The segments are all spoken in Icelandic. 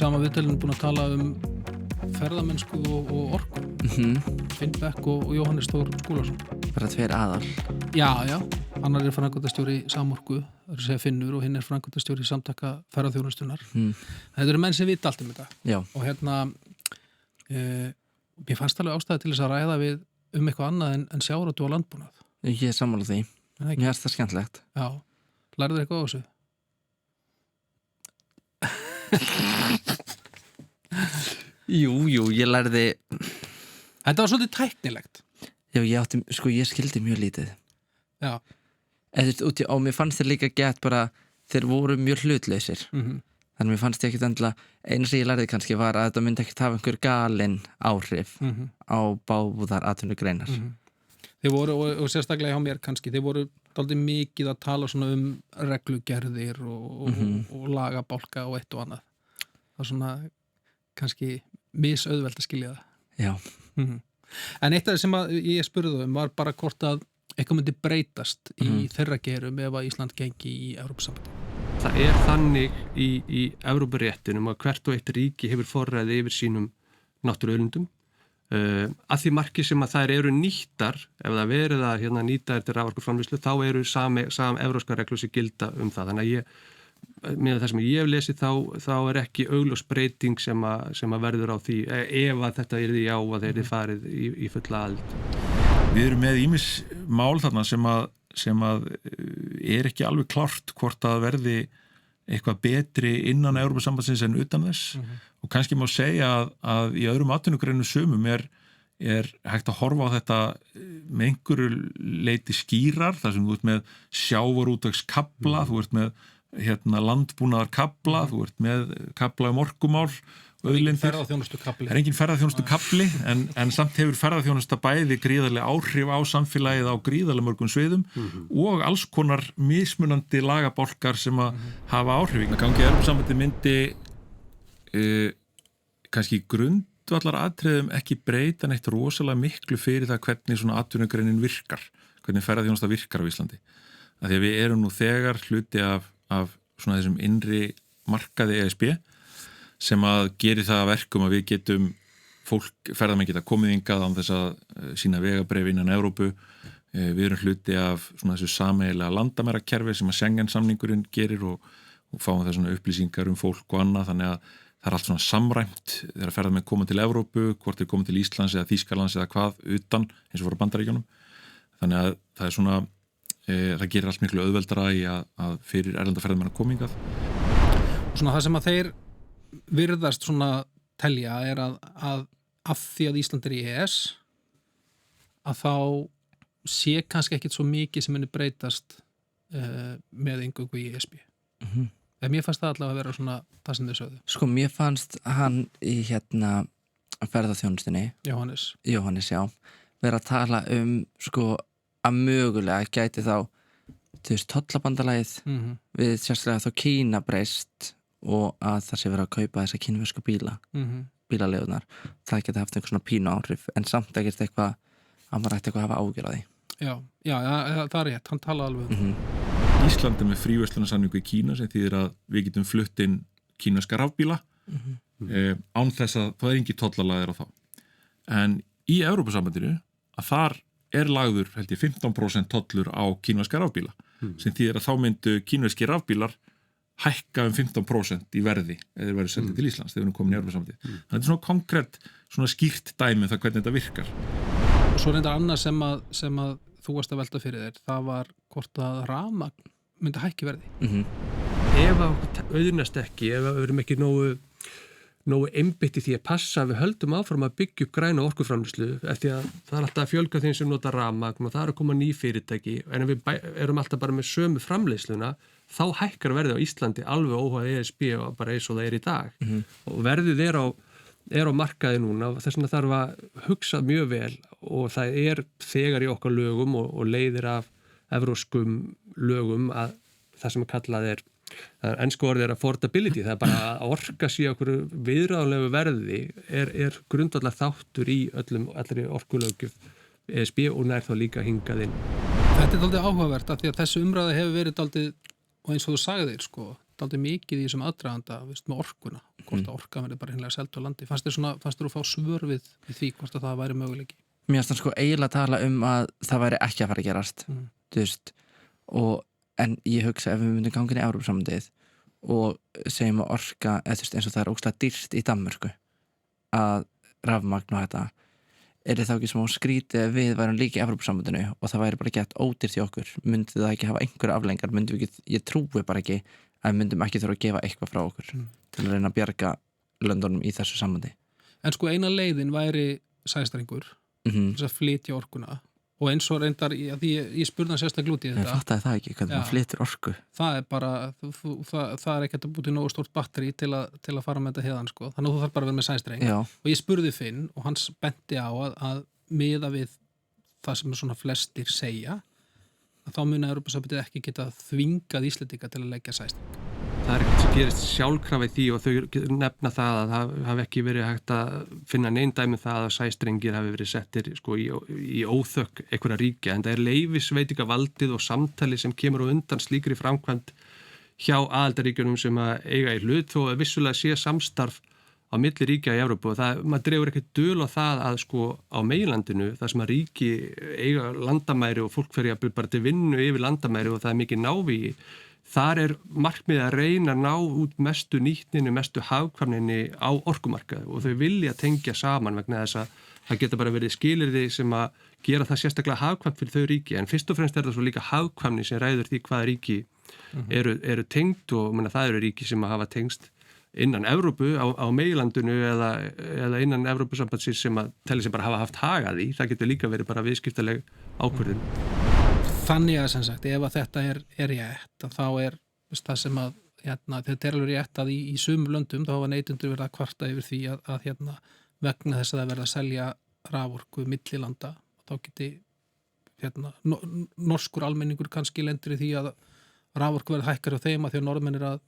sama viðtalinu búin að tala ferðamennsku og orku. Finn Beck og Jóhannes Þór Skúlason. Bara tveir aðal. Já. Annar framkvæmdastjóri Samorku, það að segja Finnur, og hinn framkvæmdastjóri Samtaka ferðaþjónustunnar. Þetta eru menn sem vita allt þetta. Já. Og mér fannst alveg ástæði til þess að ræða við eitthvað annað en sjávarútveg og landbúnað. Ég er sammála því. Mér finnst það skemmtilegt. Já. Lærðu eitthvað á þessu? Jú, ég lærði. Þetta var svolítið tæknilegt. Já, ég skildi mjög lítið. Já. Og mér fannst þeir líka gett bara, þeir voru mjög hlutlausir. Þannig mér fannst ég ekkert endilega, einu sem ég lærði kannski var að þetta myndi ekkert hafa einhver galin áhrif á báðar atvinnugreinar. Þeir voru, og sérstaklega hjá mér kannski, þeir voru dálítið mikið að tala svona reglugerðir og lagabálka og eitt og annað. Það var svona kannski misauðvelt að skilja það. Já. En eitt af það sem ég spurði var bara hvort að eitthvað myndi breytast í þeirra gerum ef að Ísland gengi í Evrópusambandið. Það þannig í Evrópuréttinum að hvert og eitt ríki hefur forræði yfir sínum náttúruauðlindum. Að því marki sem að þær eru nýttar, ef það verið að nýta eftir raforkuframleiðslu, þá eru evrópskar reglur sem gilda það. Þannig að með það sem ég hef lesið þá ekki augljós breyting sem að verður á því ef að þetta yrði já að þeir yrði farið í fulla aðild. Við erum með ýmis mál þarna sem að er ekki alveg klárt hvort að verði eitthvað betri innan Evrópusambandsins en utan þess og kannski má segja að í öðrum atvinnugreinum sumum er hægt að horfa á þetta með einhverju leiti skýrar, þar sem þú ert með sjávarútvegskafla, þú ert með landbúnaðarkafla, þú ert með kafla orkumál, auðlindir. Það er engin ferðaþjónustukafli en samt hefur ferðaþjónusta bæði gríðarlega áhrif á samfélagið á gríðarlega mörgum sviðum og alls konar mismunandi lagabálkar sem að hafa áhrif. Gangi Evrópusambandið myndi kannski grundvallar atriðum ekki breyta neitt rosalega miklu fyrir það hvernig svona atvinnugreinin virkar, hvernig ferðaþjónusta virkar á Íslandi. Af því að við erum nú þegar hluti af svona þessum innri markaði ESB sem að geri það að verkum að við getum ferðamenn geta komið hingað án þess að sína vegabréf innan Evrópu. Við erum hluti af svona þessu sameiginlega landamærakerfi sem að Schengen-samningurinn gerir og fáum það svona upplýsingar fólk og annað, þannig að það er allt svona samræmt þegar ferðamenn koma til Evrópu, hvort þeir koma til Íslands eða Þýskalands eða hvað utan eins og frá Bandaríkjunum. Þannig að það er svona það gerir allt miklu auðveldara í að fyrir erlenda ferðamenn að koma hingað. Og svona það sem að þeir virðast svona telja er að af því að Ísland er í EES að þá sé kannski ekkit svo mikið sem henni breytast með eingöngu í ESB. Mér fannst það allavega að vera svona það sem þau sögðu. Sko, mér fannst hann í ferðaþjónustunni Jóhannes, já, vera að tala sko að mögulega gæti þá tollabandalagið við sérstaklega þá Kína breyst og að það sé verið að kaupa þessa kínversku bílaleigunar. Það geti haft einhver svona pínu áhrif en samt ekkert eitthvað að maður ætti eitthvað að hafa ágjör á því. Já, það er rétt, hann talaði alveg Ísland er með fríverslunarsamningu í Kína sem þýðir að við getum flutt inn kínverska rafbíla án þess að það er engin tollalagðir á þá. En í Evrópusambandinu að þar er lagður held ég 15% tollur á kínverska rafbíla sem þýðir að þá myndu kínverski rafbílar hækka 15% í verði eða þeir verið seldið til Íslands þegar við erum komin í Evrópusambandið. Það er svona konkrétt, svona skýrt dæmi það hvernig þetta virkar. Og svo reyndar annað sem að þú varst að velta fyrir þér, það var hvort að rafmagn myndi hækki verði. Ef að auðnast ekki, ef við erum ekki nógu einbeitt í því að passa að við höldum áfram að byggja upp græna orkuframleiðslu eftir að það er alltaf að fjölga þeim sem nota rafmagn og það er að koma ný fyrirtæki en við erum alltaf bara með sömu framleiðsluna þá hækkar verðið á Íslandi alveg óháð ESB og bara eins og það er í dag og verðið er á markaði núna og þess vegna þarf að hugsa mjög vel og það er þegar í okkar lögum og leiðir af evrópskum lögum að það sem að kallað er ensku orðið er affordability, það er bara að orka sér okkur viðráðanlegu verði er grundvallar þáttur í allri orkulöggjöf ESB og nær þá líka hingað inn. Þetta er dálítið áhugavert af því að þessu umræða hefur verið dálítið og eins og þú sagðir sko, dálítið mikið í þessum aðdraganda, með orkuna, hvort að orka verði bara hinlega selt á landi. Fannst þér að fá svör við því hvort að það væri möguleiki? Mér finnst það eiginlega tala að það væri ekki að fara að gerast þú veist, en ég hugsa ef við myndum ganga inn í Evrópusambandið og segjum að orka eins og það ógeðslega dýrt í Danmörku að rafmagn og þetta þá ekki smá skrítið ef við værum líka í Evrópusambandinu og það væri bara gett ódýrt í okkur, myndi það ekki hafa einhverja aflengar, ég trúi bara ekki að við myndum ekki þurfa að gefa eitthvað frá okkur til að reyna að bjarga löndunum í þessu sambandi. En eina leiðin væri sæstrengur þess að flytja orkuna og eins og reyndar, ég spurði hann sérstaklega út í þetta. Ég fattaði það ekki, hvernig maður flytur orku. Það er bara, það er ekki að búti nógu stórt batteri til að fara með þetta héðan, sko. Þannig að þú þarf bara að vera með sæstreng. Já. Og ég spurði Finn og hann benti á að miða við það sem svona flestir segja, að þá muni Evrópusambandið ekki geta þvingað Íslendinga til að leggja sæstreng. Það er eitthvað sem gerist sjálfkrafa í því og þau nefna það að það hafi ekki verið hægt að finna neinn dæmi það að sæstrengir hafi verið settir sko, í óþökk einhverja ríkja, en það er leyfisveitingavaldið og samtali sem kemur á undan slíkri framkvæmd hjá aðildarríkjunum sem að eiga í hlut þó að vissulega sé samstarf á milli ríkja í Evrópu og maður dregur ekki dul á það að sko á meginlandinu þar sem að ríki eiga landamæri og fólk fer bara til vinnu yfir landamæri og það er mikið návígi. Þar er markmiðið að reyna að ná út mestu nýtninu, mestu hagkvæmninni á orkumarkaði og þau vilja tengja saman vegna þess að það geta bara verið skilyrði sem að gera það sérstaklega hagkvæmt fyrir þau ríki en fyrst og fremst er það svo líka hagkvæmni sem ræður því hvaða ríki eru tengd og það eru ríki sem að hafa tengst innan Evrópu á meginlandinu eða innan Evrópusambandsins sem að telli sem bara hafa haft hag að því, það getur líka verið bara viðskiptaleg ákvörðun. Þannig að sem sagt, ef að þetta er rétt, þá er það sem að, þetta er alveg rétt að í sumum löndum, þá hafa neytendur verið að kvarta yfir því að vegna þess að það verða að selja raforku millilanda, þá geti norskur almenningur kannski lendur í því að raforku verða hækkar á þeim að því að norðmenn er að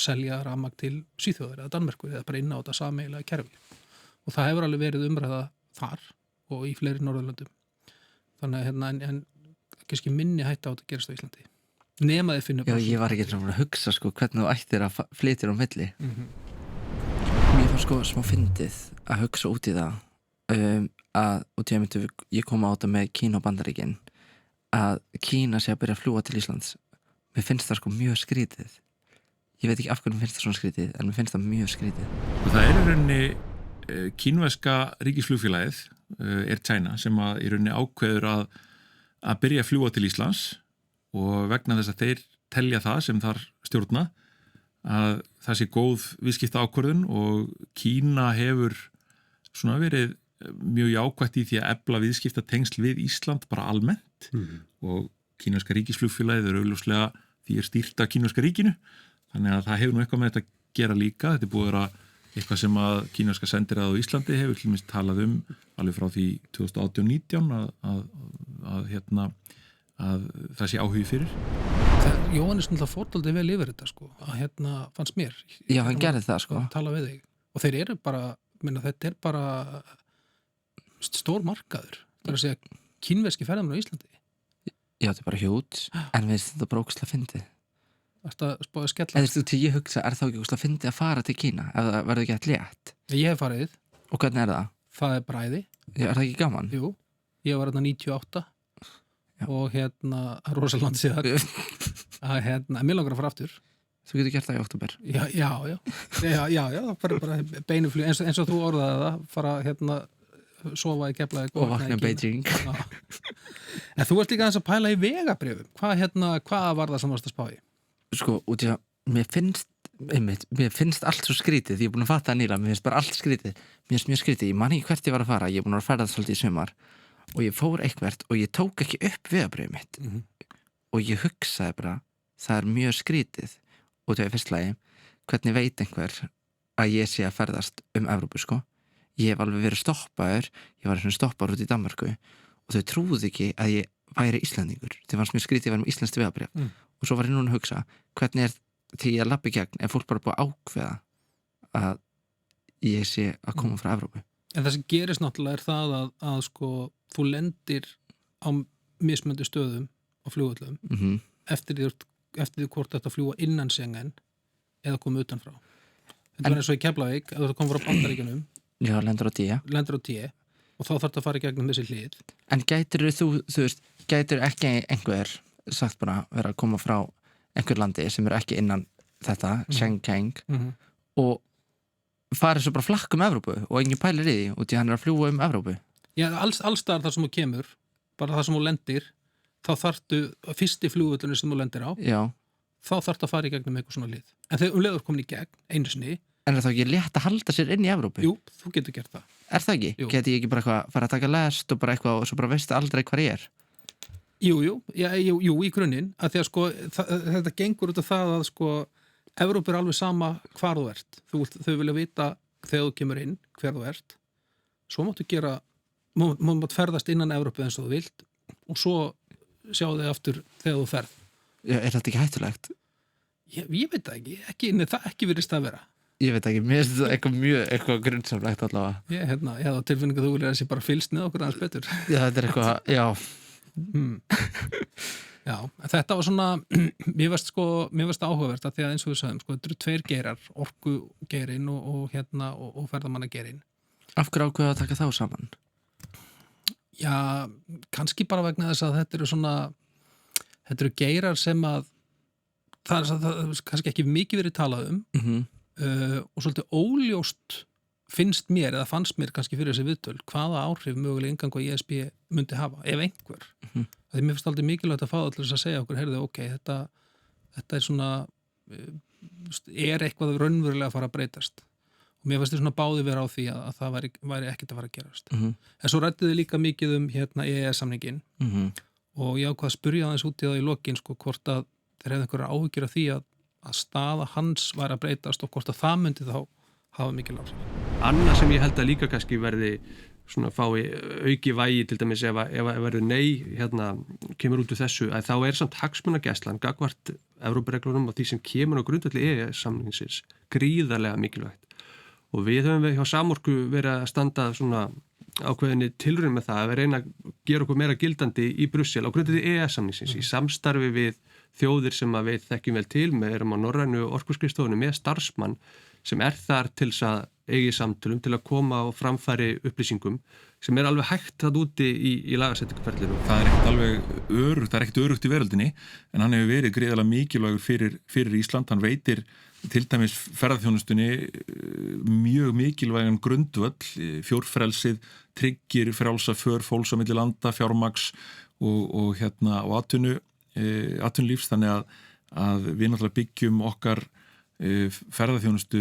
selja rafmagn til Svíþjóðar eða Danmerkur eða bara inn á þetta sameiginlega kerfi. Og það hefur alveg verið umræða þar og í fleiri Norðurlöndum. Þannig að en kannski minni hætta á þetta gerast á Íslandi. Nema þið finnum... Já, ég var ekki að hugsa sko hvernig þú ættir að flytja á milli. Mér var sko smá fyndið að hugsa út í það og ég kom á þetta með Kína og Bandaríkin að Kína sé að byrja að fljúga til Íslands. Mér finnst það sko mjög skrítið. Ég veit ekki af hvernig mér finnst það svona skrítið en mér finnst það mjög skrítið. Og það er í rauninni kínverska ríkisflugfélagið Air China sem að í rauninni ákveður að byrja að fljúga til Íslands og vegna þess að þeir telja það sem þar stjórna að það sé góð viðskipta ákvörðun og Kína hefur svona verið mjög jákvætt í því að efla viðskipta tengsl við Ísland bara almennt og kínverska ríkisflugfélagið er augljóslega því stýrt af kínverska ríkinu þannig að það hefur nú eitthvað með þetta að gera líka. Þetta er búið að vera eitthvað sem að kínverska sendiráð á Íslandi hefur til dæmis talað alveg frá því 2018-19 að það sé áhugi fyrir. Jóhannes náttúrulega fórdaldið vel yfir þetta sko, að fannst mér. Já, hann gerði það sko. Tala við þig. Og þeir eru bara, þetta er bara stór markaður. Það er að segja kínverski ferðamenn á Íslandi. Já, þetta er bara hjút, en við þetta bara ógeðslega fyndið. Þetta spáði skella. En þú veist, ég hugsa, er þá ekki ógeðslega fyndið að fara til Kína ef það verður ekki eitthvað létt? Ég hef farið. Og hvernig er það? Það er bræði. Já, er það ekki gaman? Jú, ég var 98 og rosaland síðan að mér langar að fara aftur. Þú getur gert það í október. Já, bara beinuflug eins og þú orðaði það, fara sofa í Keflavík og vakna í Beijing. En þú ert líka aðeins að pæla í vegabrifum. Hvað var það sem varst að spá í? Sko, út í að mér finnst allt svo skrítið, ég er búin að fatta það nýla, mér finnst bara allt skrítið, mér finnst mjög skrítið, ég man ekki hvert ég var að fara, ég er búin að ferða það svolítið í sumar og ég fór eitthvert og ég tók ekki upp vegabrifið mitt og ég hugsaði bara, það er mjög skrítið og það er fyrst lagi, hvernig veit einhver að ég sé að ferðast Evrópu sko, ég hef alveg verið stoppaður, ég var stoppaður út í Danmörku og þau trúðu ekki að ég væri Íslandingur, þau fannst mjög skrítið að vera með íslenskt vegabrif og svo var ég núna að hugsa, hvernig er því að labba í gegn ef fólk bara búið að ákveða að ég sé að koma frá Evrópu. En það sem gerist náttúrulega er það að sko, þú lendir á mismunandi stöðum á flugvöllum eftir því hvort þetta fljúga innan Schengen eða koma utanfrá. Þetta var eins og í Keflavík, ef þú kom frá Bandaríkjunum, Já, lendur á 10. lendur á 10 og þá þarf að fara í gegnum þessi hlið. En gætir þú veist, gætir ekki einhver sagt bara vera að koma frá einhver landi sem eru ekki innan þetta, Schengen, og farið svo bara flakk Evrópu og engin pælir í því og því hann að fljúga Evrópu. Já, alls staðar þar sem þú kemur, bara þar sem þú lendir, þá þarftu, fyrsti flugvöllunni sem þú lendir á, Já. þá þarftu að fara í gegnum eitthvað svona hlið. En þegar leiður komin í gegn, einu sinni, En er það ekki létt að halda sér inn í Evrópu? jú, þú getur gert það. Er það ekki? Jú. Geti ég ekki bara eitthvað fara að taka lest og bara eitthvað og svo bara veistu aldrei hvar ég er? Jú, í grunninn, að því að sko, þetta gengur út af það að sko, Evrópu er alveg sama hvar þú ert. Þau vilja vita þegar þú kemur inn, hver þú ert. Svo máttu gera, mátt ferðast innan Evrópu eins og þú vilt og svo sjá þig aftur þegar þú ferð. Já, er þetta ekki hættulegt? Ég veit það ekki virðist það vera. Ég veit ekki, mér finnst þetta eitthvað grunnsamlegt allavega. Ég hef á tilfinningu að þú vilja þessi bara fylgst með okkur aðeins betur. Já, þetta er eitthvað, já. Já, þetta var svona, mér varst áhugavert að því að eins og við sagðum, sko, þetta eru 2 geirar, orkugeirin og ferðamannageirin. Af hverju ákveða að taka þá saman? Já, kannski bara vegna þess að þetta eru geirar sem að það er kannski ekki mikið verið talað um og svolítið óljóst fannst mér kannski fyrir þessi viðtöl hvaða áhrif mögulega ingang á ESB myndi hafa, ef einhver. Því mér finnst aldrei mikilvægt að fá allir að segja okkur, heyrðu, ok, þetta er svona, er eitthvað raunverulega að fara að breytast. Og mér finnst svona báði vera á því að það væri ekkert að fara að gerast. En svo ræddiði líka mikið um EES-samningin og ég ákvað að spyrja aðeins út í það í lokin, sko, hvort að þeir hefði einhverjar áhyggjur af því að staða hans væri að breytast og hvort að það myndi þá hafa mikil áhrif. Annað sem ég held að líka kannski verði svona fái auki vægi til dæmis ef verður nei kemur út úr þessu, að þá er samt hagsmunagæslan gagnvart Evrópureglunum og því sem kemur á grundvelli EES-samningsins gríðarlega mikilvægt. Og við höfum hjá Samorku verið að standa svona ákveðinni tilraun með það að við reyna að gera okkur meira gildandi í Brussel á grundvelli EES-samningsins í samstarfi við þjóðir sem að við þekkjum vel til, með erum á norrænu orkuskrifstofunni með starfsmann sem er þar til þess að eigi samtölum til að koma á framfæri upplýsingum sem er alveg hægt að úti í lagasetningarferlinu. Það er ekkert örugt í veröldinni en hann hefur verið gríðarlega mikilvægur fyrir Ísland. Hann veitir til dæmis ferðarþjónustunni mjög mikilvægan grundvöll, fjórfrelsið, tryggir frjálsa för fólks á milli landa, fjármagns og atvinnulífs, þannig að við náttúrulega byggjum okkar ferðarþjónustu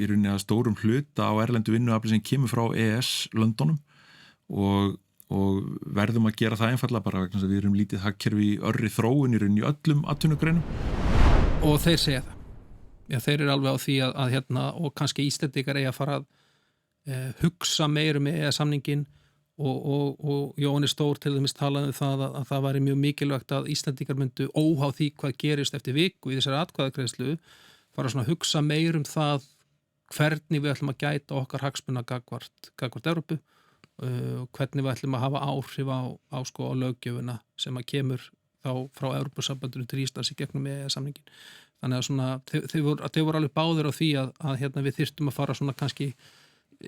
í rauninni að stórum hluta á erlendu vinnuafli sem kemur frá EES-löndunum og verðum að gera það einfallega bara vegna þess að við erum lítið hagkerfi í örri þróun í rauninni í öllum atvinnugreinum. Og þeir segja það. Já, þeir eru alveg á því að og kannski Íslendingar eigi að fara að hugsa meir um EES-samningin og Jóhannes Stór til dæmis talaði það að það væri mjög mikilvægt að Íslendingar myndu óháð því hvað gerist eftir viku í þessari atkvæðagreiðslu fara svona að hugsa meir um það hvernig við ætlum að gæta okkar hagsmuna gagvart Evrópu og hvernig við ætlum að hafa áhrif á löggjöfuna sem að kemur þá frá Evrópusambandinu til Íslands í gegnum EES-samningin. Þannig að svona, þeir voru alveg báðir á því að við þyrftum að fara svona kannski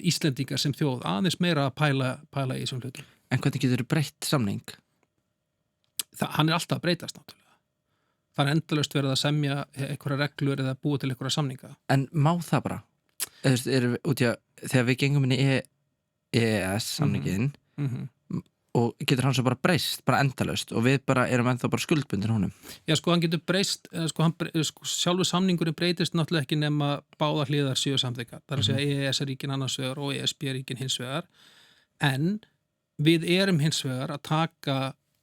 Íslendingar sem þjóð aðeins meira að pæla í þessum hlutum. En hvernig getur þið breytt samning? Hann er alltaf að breytast náttúrulega. Það er endalaust verið að semja einhverja reglur eða búa til einhverja samninga. En má það bara? Þegar við gengum inn í EES-samningin og getur hann svo bara breyst, bara endalaust og við bara erum ennþá bara skuldbundin honum. Já, sko hann getur breyst, sjálfur samningurinn breytist náttúrulega ekki nema báðar hliðar séu samþykkar. Það er að segja EES-ríkin annars vegar og ESB-ríkin hins vegar. En við erum hins vegar að taka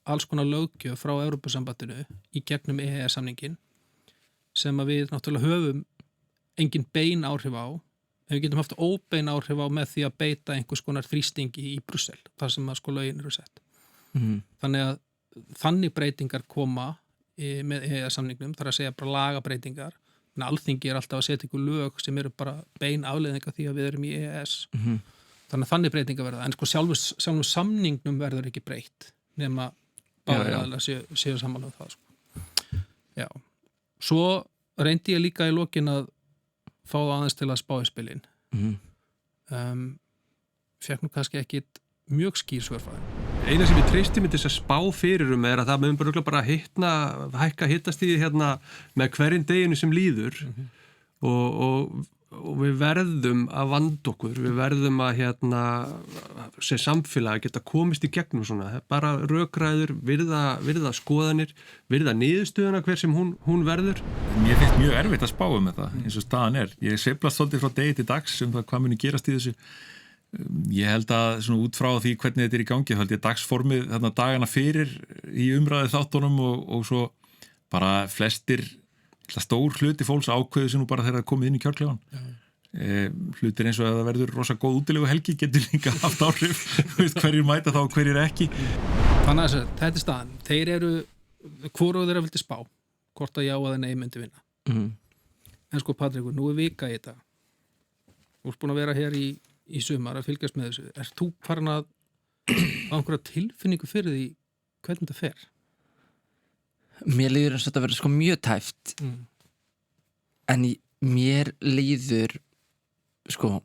alls konar löggjöf frá Evrópusambandinu í gegnum EES-samningin sem að við náttúrulega höfum engin bein áhrif á. Við getum haft óbein áhrif á með því að beita einhvers konar þrýstingi í Brussel, þar sem að lögin eru sett. Þannig að þannig breytingar koma með EES-samningnum, þar að segja bara lagabreitingar. En Alþingi er alltaf að setja ykkur lög sem eru bara bein afleiðinga því að við erum í EES. Þannig að þannig breytingar verða. En sjálfum samningnum verður ekki breytt nema báðir aðeins séu samanlega það. Já. Svo reyndi ég líka í lokin að fá aðeins til að spá í spilin fekk nú kannski ekki mjög skýr svörfæði. Eina sem ég treysti mig til þess að spá fyrir að það mun bara hækka hittastíði hérna með hverjum deginu sem líður og við verðum að vanda okkur, við verðum að sem samfélag geta komist í gegnum svona, bara rökræður, virða skoðanir, virða niðurstöðuna hver sem hún verður. Mér finnst mjög erfitt að spá þetta eins og staðan Ég sveiflast svolítið frá degi til dags það hvað muni gerast í þessu. Ég held að svona út frá því hvernig þetta í gangi, þá held ég dagsformið þarna dagana fyrir í umræði þáttunum og svo bara flestir stór hluti fólks ákveðu sem nú bara þegar það komið inn í kjörklefan. Hlutir eins og að það verður rosa góð útilegu helgi getur líka haft áhrif hverjir mæta þá og hverjir ekki. Þannig að þetta staðan. Þeir eru hvoruð þeirra vildi spá hvort að já að nei myndi vinna. En sko Patrikur, nú vika í þetta. Þú ert búin að vera hér í sumar að fylgjast með þessu. Ert þú farin að einhverja tilfinningu fyrir því hvernig þetta fer? Mér líður eins og þetta verður sko mjög tæft en mér líður sko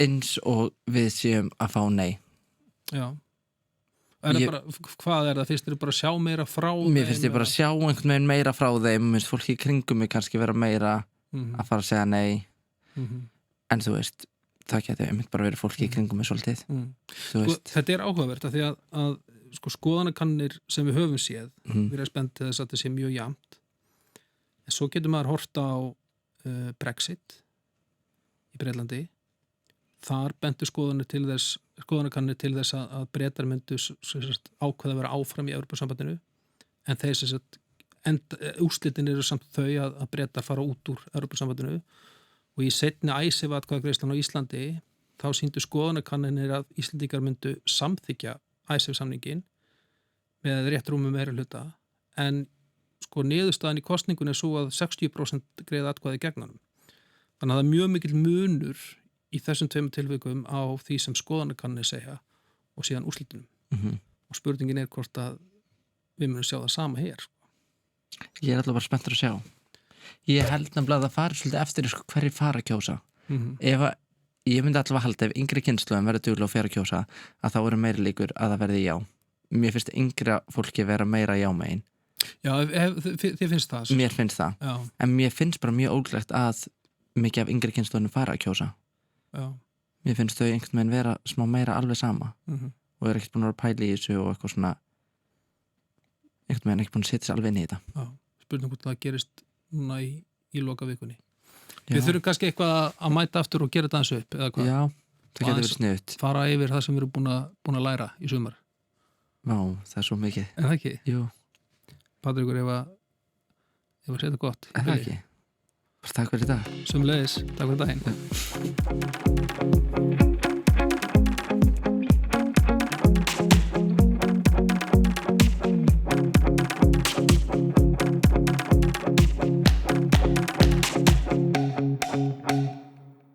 eins og við séum að fá nei. Já. Hvað það fyrst? Bara að sjá meira frá þeim? Mér finnst ég bara að sjá einhvern veginn meira frá þeim. Mér finnst fólki í kringum mig kannski vera meira að fara að segja nei en þú veist, það geti einmitt bara verið fólki í kringum mig svolítið. Þetta áhugavert af því að sko skoðanakannir sem við höfum séð við erum spenntið þess að þetta sé mjög jafnt en svo getur maður horta á Brexit í Breitlandi þar bentu skoðanakannir til þess að Bretar myndu ákveða að vera áfram í Evrópusambandinu en þeir úrslitin eru samt þau að Bretar fara út úr Evrópusambandinu og í seinni atkvæðagreiðslan á Íslandi þá sýndu skoðanakannir að Íslendingar myndu samþykkja ICEF-samningin með rétt rúmi meira hluta en sko niðurstaðan í kosningun svo að 60% greiða atkvæði gegn honum. Þannig að það mjög mikil munur í þessum tveimur tilvikum á því sem skoðanakannir segja og síðan úrslitunum. Og spurningin hvort að við munum sjá það sama hér. Ég alltaf bara spenntur að sjá. Ég held nefnilega að það fari svolítið eftir hverju fara að kjósa. Ég myndi allavega halda ef yngri kynslóðum verður duglega og fer að kjósa að þá eru meiri líkur að það verði já. Mér finnst yngra fólki vera meira já megin. Já, þið finnst það? Mér finnst það. Já. En mér finnst bara mjög óglegt að mikið af yngri kynslóðunum fara að kjósa. Já. Mér finnst þau einhvern veginn vera smá meira alveg sama og eru ekkert búin að vera pæli í þessu og eitthvað svona einhvern veginn ekki búin að setja sér alveg inn í þetta. Já, spurning hvort það gerist núna í loka vikunni. Við þurfum kannski eitthvað að mæta aftur og gera þetta eins upp, eða hvað? Já, það getur verið sniðugt. Fara yfir það sem við erum búin að læra í sumar. Já, það svo mikið. En það ekki? Jú. Patrikur, ef að segja þetta gott. En það ekki. Takk fyrir þetta. Sömuleiðis, takk fyrir daginn.